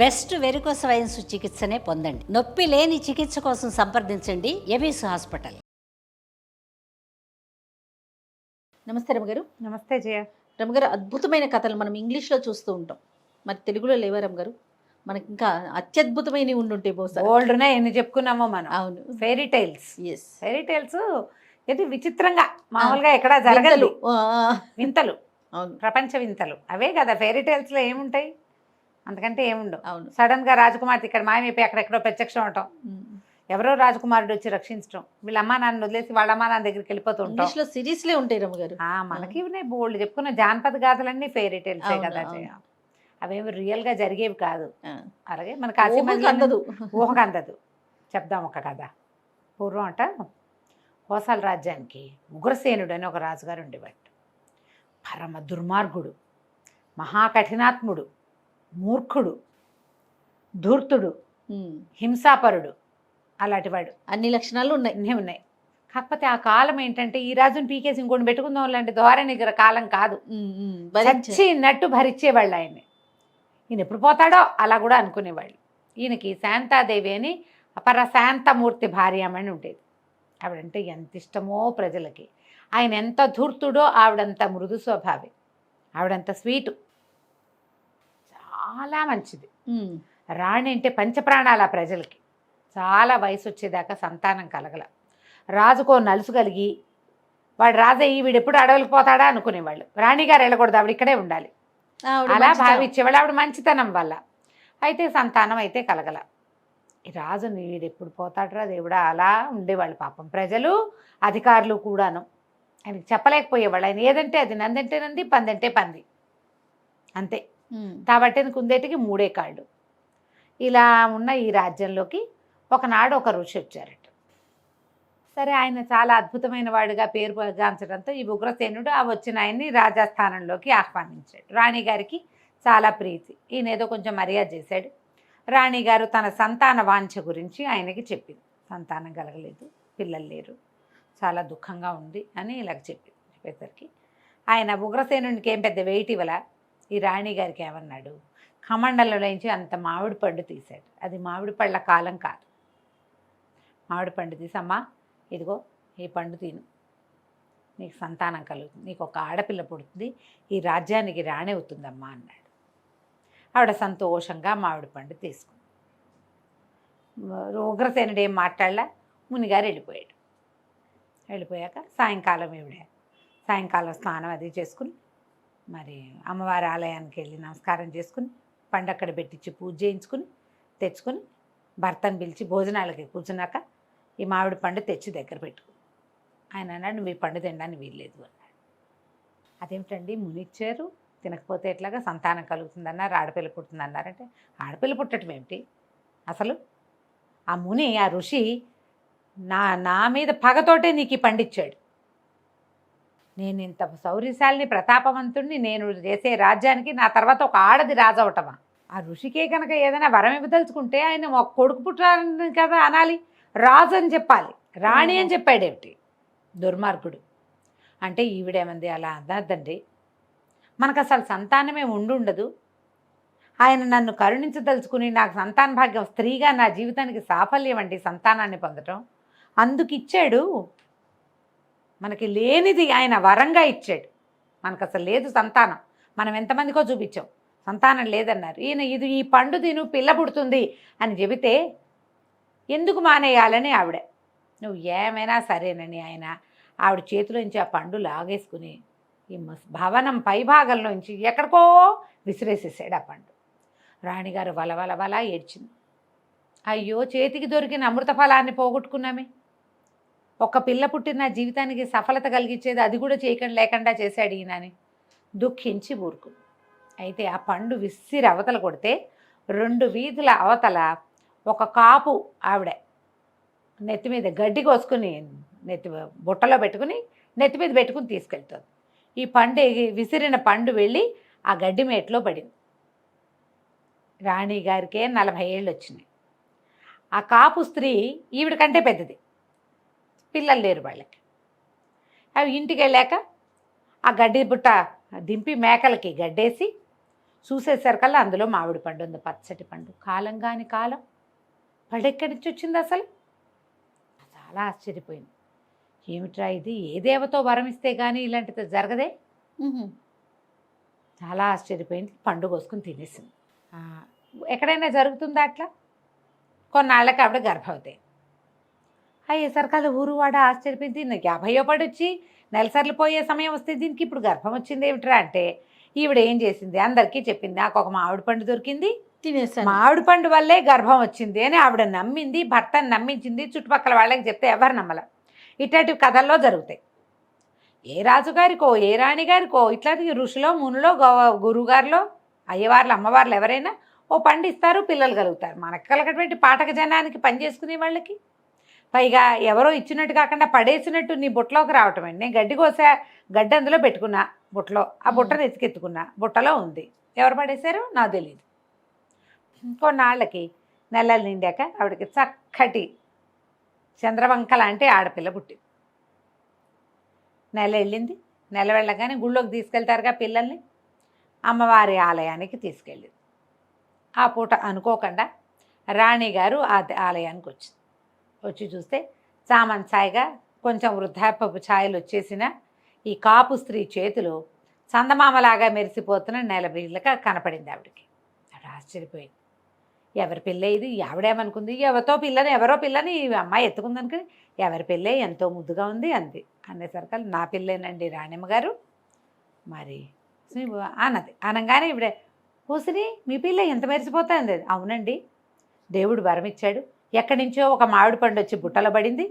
Best varicose veins చికిత్సనే పొందండి. నొప్పి లేని చికిత్స కోసం సంప్రదించండి ఎవిస్ హాస్పిటల్. నమస్తే రమగారు. నమస్తే జయ. రమగారు, అద్భుతమైన కథలు మనం ఇంగ్లీష్లో చూస్తూ ఉంటాం, మరి తెలుగులో లేవా రమగారు? మనకి ఇంకా అత్యద్భుతమైనవి ఉండుంటాయి బహుశా. ఓల్డ్నే ఎన్ని చెప్పుకున్నామో మనం. అవును, fairy tales. Yes, fairy tales ఇది విచిత్రంగా మామూలుగా ఎక్కడా జరగదు. వింతలు, అవును ప్రపంచ వింతలు అవే కదా ఫెయిరీ టైల్స్లో ఏముంటాయి, అంతకంటే ఏముండవు. అవును. సడన్గా రాజకుమార్తె ఇక్కడ మాయమైపోయి అక్కడెక్కడో ప్రత్యక్షం అవటం, ఎవరో రాజకుమారుడు వచ్చి రక్షించడం, వీళ్ళ అమ్మా నాన్న వదిలేసి వాళ్ళ అమ్మా నాన్న దగ్గరికి వెళ్ళిపోతూ ఉంటాం. ఇంగ్లీష్లో సిరీస్లే ఉంటాయి రమగారు. మనకి బోల్డ్ చెప్పుకున్న జానపద గాథలన్నీ ఫెయిరీ టైల్సే అవును, కదా అవును. జయ. అవేమి రియల్గా జరిగేవి కాదు. అలాగే మన ఊహకు అందదు. ఊహకు అందదు. చెప్దాం ఒక కథ. పూర్వం అట కోసల రాజ్యానికి ఉగ్రసేనుడు అని ఒక రాజుగారు ఉండేవాడు. పరమ దుర్మార్గుడు, మహాకఠినాత్ముడు, మూర్ఖుడు, ధూర్తుడు, హింసాపరుడు. అలాంటివాడు. అన్ని లక్షణాలు ఉన్నాయి. అన్నీ ఉన్నాయి. కాకపోతే ఆ కాలం ఏంటంటే ఈ రాజుని పీకేసి ఇంకోటి పెట్టుకుందాం లాంటి ధోరణి కాలం కాదు. చచ్చినట్టు భరించేవాళ్ళు ఆయన్ని. ఈయన ఎప్పుడు పోతాడో అలా కూడా అనుకునేవాళ్ళు. ఈయనకి శాంతాదేవి అని అపర శాంతమూర్తి భార్యమని ఉండేది. ఆవిడంటే ఎంత ఇష్టమో ప్రజలకి. ఆయన ఎంత ధూర్తుడో ఆవిడంత మృదు స్వభావి, ఆవిడంత స్వీటు, చాలా మంచిది. రాణి అంటే పంచప్రాణాల ప్రజలకి. చాలా వయసు వచ్చేదాకా సంతానం కలగల. రాజుకో నలుసు కలిగి వాడు రాజయ్యి వీడు ఎప్పుడు అడవులకు పోతాడా అనుకునేవాళ్ళు. రాణిగారు వెళ్ళకూడదు, ఆవిడ ఇక్కడే ఉండాలి అలా భావించేవాళ్ళు. ఆవిడ మంచితనం వల్ల. అయితే సంతానం అయితే కలగల. ఈ రాజుని వీడు ఎప్పుడు పోతాడరా దేవుడా అలా ఉండేవాళ్ళు. పాపం ప్రజలు అధికారులు కూడాను ఆయనకి చెప్పలేకపోయేవాళ్ళు. ఆయన ఏదంటే అది, నందంటే నంది, పందంటే పంది, అంతే. కాబట్టి కుందేటికి మూడే కాళ్ళు. ఇలా ఉన్న ఈ రాజ్యంలోకి ఒకనాడు ఒక ఋషి వచ్చారట. సరే, ఆయన చాలా అద్భుతమైన వాడిగా పేరు గాంచడంతో ఈ ఉగ్రసేనుడు ఆ వచ్చిన ఆయన్ని రాజస్థానంలోకి ఆహ్వానించాడు. రాణిగారికి చాలా ప్రీతి. ఈయన ఏదో కొంచెం మర్యాద చేశాడు. రాణిగారు తన సంతాన వాంఛ గురించి ఆయనకి చెప్పింది. సంతానం కలగలేదు, పిల్లలు లేరు, చాలా దుఃఖంగా ఉంది అని ఇలాగ చెప్పింది. చెప్పేసరికి ఆయన ఉగ్రసేనునికి ఏం పెద్ద వెయిట్ ఇవ్వలా. ఈ రాణిగారికి ఏమన్నాడు, కమండలంలోంచి అంత మామిడి పండు తీశాడు. అది మామిడి పళ్ళ కాలం కాదు. మామిడి పండు తీసమ్మా, ఇదిగో ఈ పండు తిను, నీకు సంతానం కలుగుతుంది, నీకు ఒక ఆడపిల్ల పుడుతుంది, ఈ రాజ్యానికి రాణి అవుతుందమ్మా అన్నాడు. ఆవిడ సంతోషంగా మామిడి పండు తీసుకుంది. ఉగ్రసేనుడు ఏం మాట్లాడలా. మునిగారు వెళ్ళిపోయాడు. వెళ్ళిపోయాక సాయంకాలం స్నానం అది చేసుకుని మరి అమ్మవారి ఆలయానికి వెళ్ళి నమస్కారం చేసుకుని పండు అక్కడ పెట్టించి పూజ చేయించుకుని తెచ్చుకుని భర్తను పిలిచి భోజనాలకి కూర్చున్నాక ఈ మామిడి పండు తెచ్చి దగ్గర పెట్టుకుని ఆయన అన్నాడు, నువ్వు ఈ పండు తినడానికి వీల్లేదు అన్నాడు. అదేమిటండి, మునిచ్చారు, తినకపోతే ఎట్లాగా సంతానం కలుగుతుందన్నారు, ఆడపిల్ల పుడుతుందన్నారంటే ఆడపిల్ల పుట్టడం ఏమిటి అసలు? ఆ ముని, ఆ ఋషి నా మీద పగతోటే నీకు ఈ పండిచ్చాడు. నేను ఇంత శౌర్యశాలిని, ప్రతాపవంతుడిని, నేను చేసే రాజ్యానికి నా తర్వాత ఒక ఆడది రాజు అవటమా? ఆ ఋషికే కనుక ఏదైనా వరం ఇవ్వదలుచుకుంటే ఆయన ఒక కొడుకు పుట్టాలని కదా అనాలి, రాజు అని చెప్పాలి, రాణి అని చెప్పాడేమిటి దుర్మార్గుడు. అంటే ఈవిడేమంది, అలా అనద్దండి, మనకు అసలు సంతానమే ఉండదు. ఆయన నన్ను కరుణించదలుచుకుని నాకు సంతాన భాగ్యం, స్త్రీగా నా జీవితానికి సాఫల్యం అండి సంతానాన్ని పొందటం, అందుకు ఇచ్చాడు. మనకి లేనిది ఆయన వరంగా ఇచ్చాడు. మనకు అసలు లేదు సంతానం, మనం ఎంతమందికో చూపించాం, సంతానం లేదన్నారు. ఈయన ఈ పండు తిను, పిల్ల పుడుతుంది అని చెబితే ఎందుకు మానేయాలని ఆవిడ, నువ్వు ఏమైనా సరేనని ఆయన ఆవిడ చేతిలోంచి ఆ పండు లాగేసుకుని ఈ భవనం పైభాగంలోంచి ఎక్కడికో విసిరేసేసాడు ఆ పండు. రాణిగారు వలవల ఏడ్చింది. అయ్యో, చేతికి దొరికిన అమృత ఫలాన్ని పోగొట్టుకున్నామే, ఒక పిల్ల పుట్టిన జీవితానికి సఫలత కలిగించేది అది కూడా లేకుండా చేశాడు ఈయనని దుఃఖించి ఊరుకుంది. అయితే ఆ పండు విసిరి అవతల కొడితే 2 వీధుల అవతల ఒక కాపు ఆవిడ నెత్తి మీద గడ్డి కోసుకుని బుట్టలో పెట్టుకుని నెత్తి మీద పెట్టుకుని తీసుకెళ్తుంది. ఈ పండు విసిరిన పండు వెళ్ళి ఆ గడ్డి మేట్లో పడింది. రాణిగారికే 40 ఏళ్ళు వచ్చినాయి. ఆ కాపు స్త్రీ ఈవిడ కంటే పెద్దది, పిల్లలు లేరు వాళ్ళకి. అవి ఇంటికి వెళ్ళాక ఆ గడ్డి బుట్ట దింపి మేకలకి గడ్డేసి చూసేసరికల్లా అందులో మామిడి పండు ఉంది, పచ్చటి పండు. కాలం కాని కాలం పడెక్కడి నుంచి వచ్చింది అసలు? చాలా ఆశ్చర్యపోయింది. ఏమిట్రా ఇది, ఏ దేవతో వరం ఇస్తే కానీ ఇలాంటిది జరగదే. చాలా ఆశ్చర్యపోయింది. పండు కోసుకుని తినేసింది. ఎక్కడైనా జరుగుతుందా అట్లా? కొన్నాళ్ళకి ఆవిడ గర్భవతి అయ్యేసరికి అది ఊరు వాడ ఆశ్చర్యపోయింది. నాకు 50 పడొచ్చి నెలసర్లు పోయే సమయం వస్తే దీనికి ఇప్పుడు గర్భం వచ్చింది ఏమిట్రా అంటే, ఈవిడ ఏం చేసింది అందరికీ చెప్పింది. నాకు ఒక మామిడి పండు దొరికింది, తినేసాను, మామిడి పండు వల్లే గర్భం వచ్చింది అని ఆవిడ నమ్మింది, భర్తను నమ్మించింది. చుట్టుపక్కల వాళ్ళకి చెప్తే ఎవరు నమ్మల. ఇట్లాంటి కథల్లో జరుగుతాయి. ఏ రాజుగారికో ఏ రాణిగారికో ఇట్లాంటి ఋషిలో మునులో గురువుగారిలో అయ్యవార్లు అమ్మవార్లు ఎవరైనా ఓ పండు ఇస్తారు, పిల్లలు కలుగుతారు. మనకు కలగటువంటి పాఠక జనానికి పని చేసుకునే వాళ్ళకి పైగా ఎవరో ఇచ్చినట్టు కాకుండా పడేసినట్టు నీ బుట్టలోకి రావటం అండి. నేను గడ్డి కోసా, గడ్డి అందులో పెట్టుకున్నా బుట్టలో, ఆ బుట్టను ఎత్తుకెత్తుకున్నా, బుట్టలో ఉంది. ఎవరు పడేశారో నాకు తెలియదు. కొన్నాళ్ళకి నెలలు నిండాక ఆవిడకి చక్కటి చంద్రవంక లాంటి ఆడపిల్ల పుట్టింది. నెల వెళ్ళింది. నెల వెళ్ళగానే గుళ్ళోకి తీసుకెళ్తారుగా పిల్లల్ని, అమ్మవారి ఆలయానికి తీసుకెళ్ళింది. ఆ పూట అనుకోకుండా రాణిగారు ఆ ఆలయానికి వచ్చింది. వచ్చి చూస్తే సామంచాయిగా కొంచెం వృద్ధాప్యపు ఛాయలు వచ్చేసిన ఈ కాపు స్త్రీ చేతులు చందమామలాగా మెరిసిపోతున్న నెలబిళ్ళక కనపడింది ఆవిడకి. ఆవిడ ఆశ్చర్యపోయింది. ఎవరి పిల్ల ఇది? ఆవిడేమనుకుంది, ఎవరో పిల్లని ఈ అమ్మాయి ఎత్తుకుందనుకుని, ఎవరి పిల్లే ఎంతో ముద్దుగా ఉంది అంది. అనేసరికి నా పిల్లేనండి రాణిమ్మ గారు మరి అన్నది. అనగానే ఇవిడే, కూసిని మీ పిల్ల ఎంత మెరిసిపోతుంది? అవునండి, దేవుడు వరం ఇచ్చాడు. ఎక్కడి నుంచో ఒక మామిడి పండు వచ్చి బుట్టలో పడింది,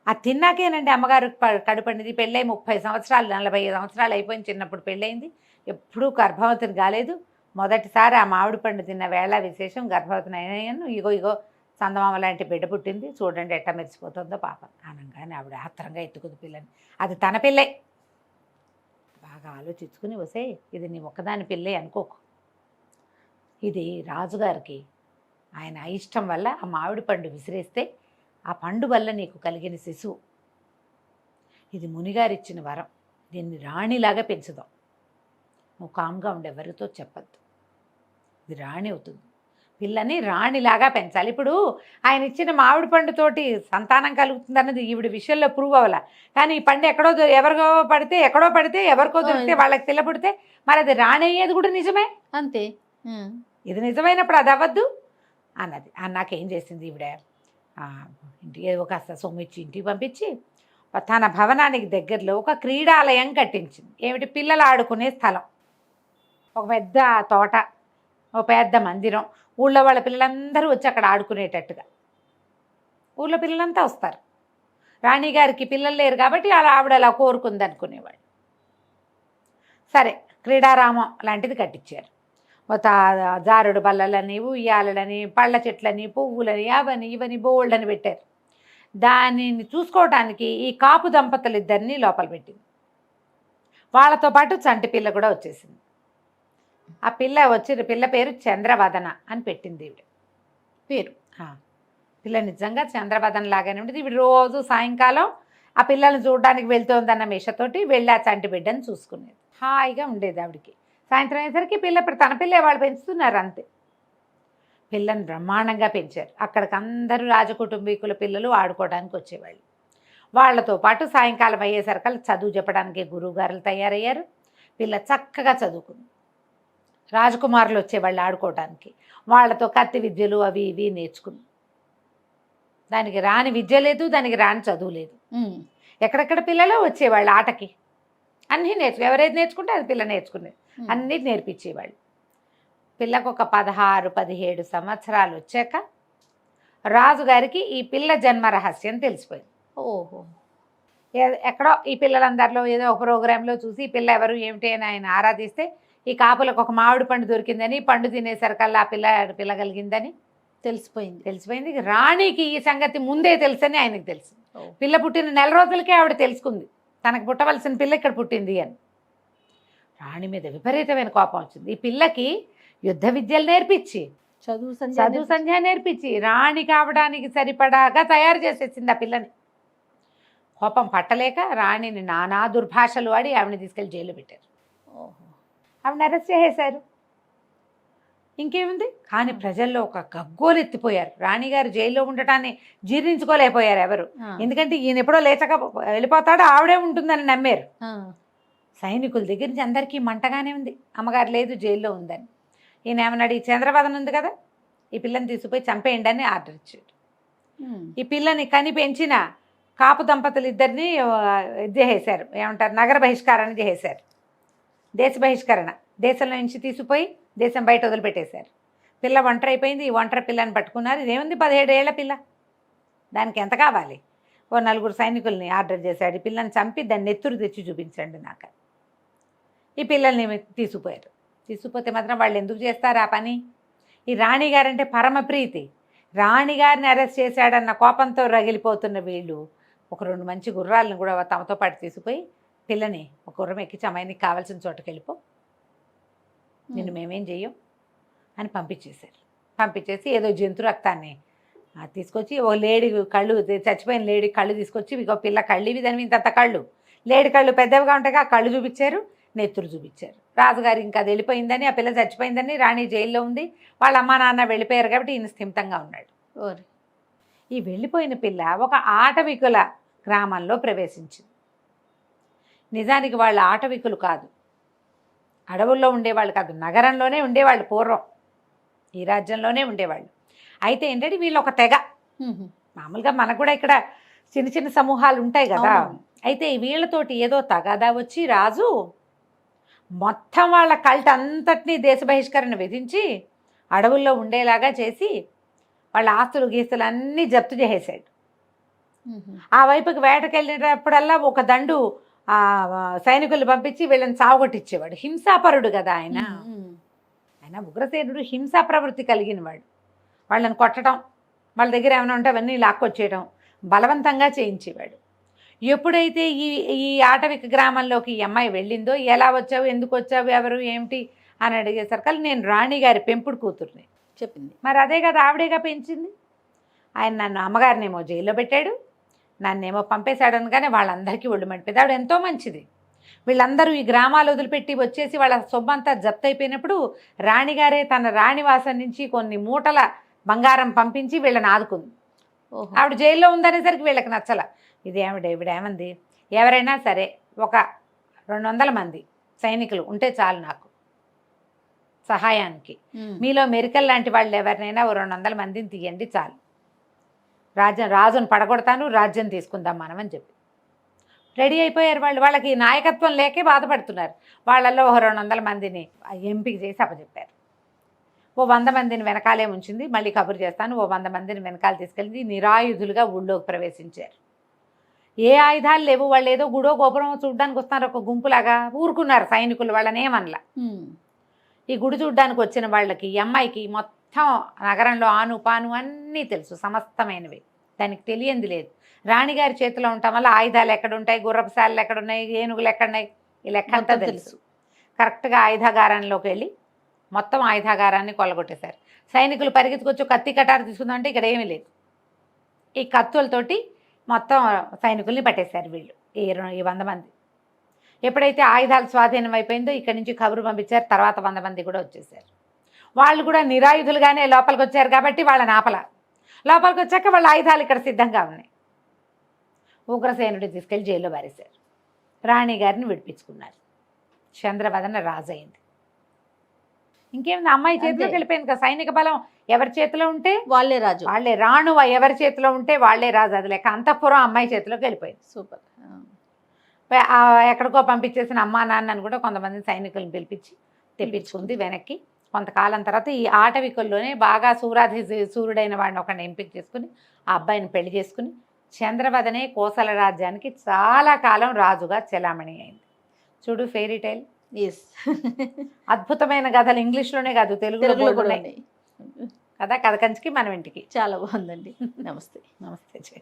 అది తిన్నాకేనండి అమ్మగారు కడుపండిది. పెళ్ళై 30 సంవత్సరాలు 40 సంవత్సరాలు అయిపోయింది. చిన్నప్పుడు పెళ్ళయింది, ఎప్పుడూ గర్భవతిని కాలేదు. మొదటిసారి ఆ మామిడి పండు తిన్న వేళ విశేషం, గర్భవతిని అయినాను. ఇగో చందమామ లాంటి బిడ్డ పుట్టింది, చూడండి ఎట్లా మెరిసిపోతుందో పాపం. అనగానే ఆవిడ ఆత్రంగా ఎత్తుకుంది పిల్లని. అది తన పిల్లే. బాగా ఆలోచించుకుని, వసే ఇది నీ ఒక్కదాని పిల్లే అనుకోకు, ఇది రాజుగారికి ఆయన అయిష్టం వల్ల ఆ మామిడి పండు విసిరేస్తే ఆ పండు వల్ల నీకు కలిగిన శిశువు, ఇది మునిగారిచ్చిన వరం, దీన్ని రాణిలాగా పెంచుదాం. నువ్వు కామ్గా ఉండే, ఎవరితో చెప్పద్దు, ఇది రాణి అవుతుంది. పిల్లని రాణిలాగా పెంచాలి. ఇప్పుడు ఆయన ఇచ్చిన మామిడి పండుతోటి సంతానం కలుగుతుంది అన్నది ఈవిడ విషయంలో ప్రూవ్ అవ్వాల. కానీ ఈ పండు ఎక్కడో పడితే ఎవరికో దొరికితే వాళ్ళకి పిల్ల పుడితే మరి అది రాణి అయ్యేది కూడా నిజమే. అంతే, ఇది నిజమైనప్పుడు అది అవ్వద్దు అన్నది. నాకేం చేసింది ఈవిడ, ఇంటికి ఏదో కాస్త సొమ్మిచ్చి ఇంటికి పంపించి తన భవనానికి దగ్గరలో ఒక క్రీడాలయం కట్టించింది. ఏమిటి, పిల్లలు ఆడుకునే స్థలం, ఒక పెద్ద తోట, ఒక పెద్ద మందిరం. ఊళ్ళో వాళ్ళ పిల్లలందరూ వచ్చి అక్కడ ఆడుకునేటట్టుగా. ఊళ్ళో పిల్లలంతా వస్తారు. రాణిగారికి పిల్లలు లేరు కాబట్టి అలా ఆవిడ అలా కోరుకుంది అనుకునేవాడు. సరే, క్రీడారామం లాంటిది కట్టించారు. జారుడు బల్లలని, ఉయ్యాలని, పళ్ళ చెట్లని, పువ్వులని, అవని ఇవని బోల్డని పెట్టారు. దానిని చూసుకోవటానికి ఈ కాపు దంపతులు ఇద్దరిని లోపల పెట్టింది. వాళ్ళతో పాటు చంటి పిల్ల కూడా వచ్చేసింది. ఆ పిల్ల పేరు చంద్రవదన అని పెట్టింది ఈవిడ పేరు. పిల్ల నిజంగా చంద్రవదన లాగానే ఉండేది. ఈవిడ రోజు సాయంకాలం ఆ పిల్లల్ని చూడడానికి వెళ్తోందన్న మిషతోటి వెళ్ళి ఆ చంటి బిడ్డను చూసుకునేది. హాయిగా ఉండేది ఆవిడికి. సాయంత్రం అయ్యేసరికి తన పిల్ల వాళ్ళు పెంచుతున్నారు అంతే. పిల్లని బ్రహ్మాండంగా పెంచారు. అక్కడికి అందరూ రాజకుటుంబీకుల పిల్లలు ఆడుకోవడానికి వచ్చేవాళ్ళు. వాళ్ళతో పాటు సాయంకాలం అయ్యేసరికి చదువు చెప్పడానికి గురువుగారులు తయారయ్యారు. పిల్ల చక్కగా చదువుకుంది. రాజకుమారులు వచ్చేవాళ్ళు ఆడుకోవడానికి. వాళ్ళతో కత్తి విద్యలు అవి ఇవి నేర్చుకుంది. దానికి రాని విద్య లేదు, దానికి రాని చదువు లేదు. ఎక్కడెక్కడ పిల్లలు వచ్చేవాళ్ళు ఆటకి, అన్నీ ఎవరైతే నేర్చుకుంటే అది పిల్ల నేర్చుకునేది. అన్నీ నేర్పించేవాళ్ళు. పిల్లకు ఒక 16-17 సంవత్సరాలు వచ్చాక రాజుగారికి ఈ పిల్ల జన్మ రహస్యం తెలిసిపోయింది. ఓహో, ఎక్కడో ఈ పిల్లలందరిలో ఏదో ఒక ప్రోగ్రాంలో చూసి ఈ పిల్ల ఎవరు ఏమిటి అని ఆయన ఆరాధిస్తే ఈ కాపులకు ఒక మామిడి పండు దొరికిందని, పండు తినేసరికల్లా ఆ పిల్ల కలిగిందని తెలిసిపోయింది. రాణికి ఈ సంగతి ముందే తెలుసని ఆయనకు తెలుసు. పిల్ల పుట్టిన నెల రోజులకే ఆవిడ తెలుసుకుంది తనకు పుట్టవలసిన పిల్ల ఇక్కడ పుట్టింది అని. రాణి మీద విపరీతమైన కోపం వచ్చింది. ఈ పిల్లకి యుద్ధ విద్యలు నేర్పించి, చదువు సంధ్య నేర్పించి, రాణి కావడానికి సరిపడాగా తయారు చేసేసింది ఆ పిల్లని. కోపం పట్టలేక రాణిని నానా దుర్భాషలు ఆడి ఆవిడని తీసుకెళ్లి జైలు పెట్టారు. ఆవిడని అరెస్ట్ చేసేశారు. ఇంకేముంది. కానీ ప్రజల్లో ఒక గగ్గోలెత్తిపోయారు. రాణిగారు జైల్లో ఉండటాన్ని జీర్ణించుకోలేకపోయారు ఎవరు. ఎందుకంటే ఈయన ఎప్పుడో లేచక వెళ్ళిపోతాడో ఆవిడే ఉంటుందని నమ్మారు. సైనికుల దగ్గర నుంచి అందరికీ మంటగానే ఉంది, అమ్మగారు లేదు జైల్లో ఉందని. ఈయన ఏమన్నాడు, ఈ చంద్రవదన ఉంది కదా, ఈ పిల్లని తీసుకుపోయి చంపేయండి అని ఆర్డర్ ఇచ్చాడు. ఈ పిల్లని కని పెంచిన కాపు దంపతులు ఇద్దరిని ఇది చేసేశారు, ఏమంటారు, నగర బహిష్కారాన్ని చేసేశారు. దేశ బహిష్కరణ, దేశంలో నుంచి తీసుకుపోయి దేశం బయట వదిలిపెట్టేశారు. పిల్ల ఒంటరి అయిపోయింది. ఈ ఒంటరి పిల్లని పట్టుకున్నారు. ఇదేముంది, 17 ఏళ్ల పిల్ల, దానికి ఎంత కావాలి. ఓ 4 సైనికుల్ని ఆర్డర్ చేశాడు, ఈ పిల్లని చంపి దాన్ని నెత్తురు తెచ్చి చూపించండి నాకు. ఈ పిల్లల్ని తీసుకుపోయారు. తీసుకుపోతే మాత్రం వాళ్ళు ఎందుకు చేస్తారు ఆ పని. ఈ రాణిగారంటే పరమ ప్రీతి. రాణిగారిని అరెస్ట్ చేశాడన్న కోపంతో రగిలిపోతున్న వీళ్ళు ఒక 2 మంచి గుర్రాలను కూడా తమతో పాటు తీసుకుపోయి పిల్లని ఒక గుర్రం ఎక్కించి, అమ్మాయి నీకు కావాల్సిన చోటుకి వెళ్ళిపో, నిన్ను మేమేం చెయ్యం అని పంపించేశారు. పంపించేసి ఏదో జంతు రక్తాన్ని తీసుకొచ్చి ఓ లేడీ కళ్ళు, చచ్చిపోయిన లేడీ కళ్ళు తీసుకొచ్చి, ఇక పిల్ల కళ్ళు ఇవి, దాని ఇంత కళ్ళు, లేడీ కళ్ళు పెద్దవిగా ఉంటాయి, ఆ కళ్ళు చూపించారు, నెత్తురు చూపించారు. రాజుగారు ఇంకా అది వెళ్ళిపోయిందని, ఆ పిల్ల చచ్చిపోయిందని, రాణి జైల్లో ఉంది, వాళ్ళ అమ్మా నాన్న వెళ్ళిపోయారు కాబట్టి ఈయన స్థిమితంగా ఉన్నాడు. ఈ వెళ్ళిపోయిన పిల్ల ఒక ఆటవికుల గ్రామంలో ప్రవేశించింది. నిజానికి వాళ్ళు ఆటవికులు కాదు, అడవుల్లో ఉండేవాళ్ళు కాదు, నగరంలోనే ఉండేవాళ్ళు. పూర్వం ఈ రాజ్యంలోనే ఉండేవాళ్ళు. అయితే ఏంటంటే వీళ్ళు ఒక తెగ. మామూలుగా మనకు కూడా ఇక్కడ చిన్న చిన్న సమూహాలు ఉంటాయి కదా. అయితే వీళ్ళతోటి ఏదో తగాదా వచ్చి రాజు మొత్తం వాళ్ళ కల్ట్ అంతటినీ దేశ బహిష్కరణ విధించి అడవుల్లో ఉండేలాగా చేసి వాళ్ళ ఆస్తులు గీస్తులు అన్నీ జప్తు చేసేసాడు. ఆ వైపుకి వేటకెళ్ళినప్పుడల్లా ఒక దండు సైనికులు పంపించి వీళ్ళని సావగొట్టించేవాడు. హింసాపరుడు కదా ఆయన. ఆయన ఉగ్రసేనుడు హింసా ప్రవృత్తి కలిగిన వాడు. వాళ్ళని కొట్టడం, వాళ్ళ దగ్గర ఏమైనా ఉంటే అవన్నీ లాక్కొచ్చేయడం, బలవంతంగా చేయించేవాడు. ఎప్పుడైతే ఈ ఆటవిక గ్రామంలోకి ఈ అమ్మాయి వెళ్ళిందో, ఎలా వచ్చావు, ఎందుకు వచ్చావు, ఎవరు ఏమిటి అని అడిగేసరికి నేను రాణిగారి పెంపుడు కూతుర్ని చెప్పింది. మరి అదే కదా, ఆవిడేగా పెంచింది. ఆయన నన్ను అమ్మగారినేమో జైల్లో పెట్టాడు, నన్నేమో పంపేశాడు అనగానే వాళ్ళందరికీ ఒళ్ళు మండిపోయింది. ఆవిడ ఎంతో మంచిది. వీళ్ళందరూ ఈ గ్రామాలు వదిలిపెట్టి వచ్చేసి వాళ్ళ సొమ్మంతా జప్తు అయిపోయినప్పుడు రాణిగారే తన రాణివాసం నుంచి కొన్ని మూటల బంగారం పంపించి వీళ్ళని ఆదుకుంది. ఆవిడ జైల్లో ఉందనేసరికి వీళ్ళకి నచ్చల. ఇవిడేమంది, ఎవరైనా సరే ఒక 200 మంది సైనికులు ఉంటే చాలు నాకు సహాయానికి, మీలో మెరికల్ లాంటి వాళ్ళు ఎవరినైనా ఓ 200 మందిని తీయండి చాలు, రాజును పడగొడతాను, రాజ్యం తీసుకుందాం మనం అని చెప్పి రెడీ అయిపోయారు వాళ్ళు. వాళ్ళకి నాయకత్వం లేకే బాధపడుతున్నారు. వాళ్ళల్లో ఒక 200 మందిని ఎంపిక చేసి అప్పచెప్పారు. ఓ 100 మందిని వెనకాలే ఉంచింది, మళ్ళీ కబురు చేస్తాను, ఓ 100 మందిని వెనకాల తీసుకెళ్ళి నిరాయుధులుగా ఊళ్ళోకి ప్రవేశించారు. ఏ ఆయుధాలు లేవు, వాళ్ళు ఏదో గుడో గోపురం చూడడానికి వస్తున్నారు, ఒక గుంపులాగా ఊరుకున్నారు సైనికులు, వాళ్ళని ఏమనలా. ఈ గుడి చూడ్డానికి వచ్చిన వాళ్ళకి ఈ అమ్మాయికి మొత్తం నగరంలో ఆను పాను అన్నీ తెలుసు, సమస్తమైనవి. దానికి తెలియంది లేదు. రాణిగారి చేతిలో ఉండటం వల్ల ఆయుధాలు ఎక్కడుంటాయి, గుర్రపుశాలలు ఎక్కడున్నాయి, ఏనుగులు ఎక్కడున్నాయి, ఈ లెక్క అంతా తెలుసు. కరెక్ట్గా ఆయుధాగారంలోకి వెళ్ళి మొత్తం ఆయుధాగారాన్ని కొల్లగొట్టేశారు. సైనికులు పరిగెత్తుకొచ్చి కత్తి కటారు తీసుకుందామంటే ఇక్కడ ఏమీ లేదు. ఈ కత్తులతోటి మొత్తం సైనికుల్ని పట్టేశారు వీళ్ళు, ఈ 100 మంది. ఎప్పుడైతే ఆయుధాలు స్వాధీనం అయిపోయిందో ఇక్కడి నుంచి కబురు పంపించారు. తర్వాత 100 మంది కూడా వచ్చేసారు. వాళ్ళు కూడా నిరాయుధులుగానే లోపలికి వచ్చారు కాబట్టి వాళ్ళని ఆపల. లోపలికి వచ్చాక వాళ్ళ ఆయుధాలు ఇక్కడ సిద్ధంగా ఉన్నాయి. ఉగ్రసేనుడిని తీసుకెళ్లి జైల్లో పారేశారు. రాణి గారిని విడిపించుకున్నారు. చంద్రవదన రాజు అయింది. ఇంకేముంది, అమ్మాయి చేతిలోకి వెళ్ళిపోయింది కదా. సైనిక బలం ఎవరి చేతిలో ఉంటే వాళ్ళే రాజు, వాళ్ళే రాణువ ఎవరి చేతిలో ఉంటే వాళ్ళే రాజు. అది లేక అంతఃపురం అమ్మాయి చేతిలోకి వెళ్ళిపోయింది. సూపర్. ఎక్కడికో పంపించేసిన అమ్మా నాన్నని కూడా కొంతమంది సైనికులను పిలిపించి తెప్పించుకుంది వెనక్కి. కొంతకాలం తర్వాత ఈ ఆటవికుల్లోనే బాగా సూర్యుడైన వాడిని ఒకరిని ఎంపిక చేసుకుని ఆ అబ్బాయిని పెళ్లి చేసుకుని చంద్రవదనే కోసల రాజ్యానికి చాలా కాలం రాజుగా చెలామణి అయింది. చూడు ఫెయిరీ టైల్. అద్భుతమైన కథలు ఇంగ్లీష్లోనే కాదు తెలుగులో కూడా ఉన్నాయి కదా. కథ కంచికి మనం ఇంటికి. చాలా బాగుందండి. నమస్తే. నమస్తే.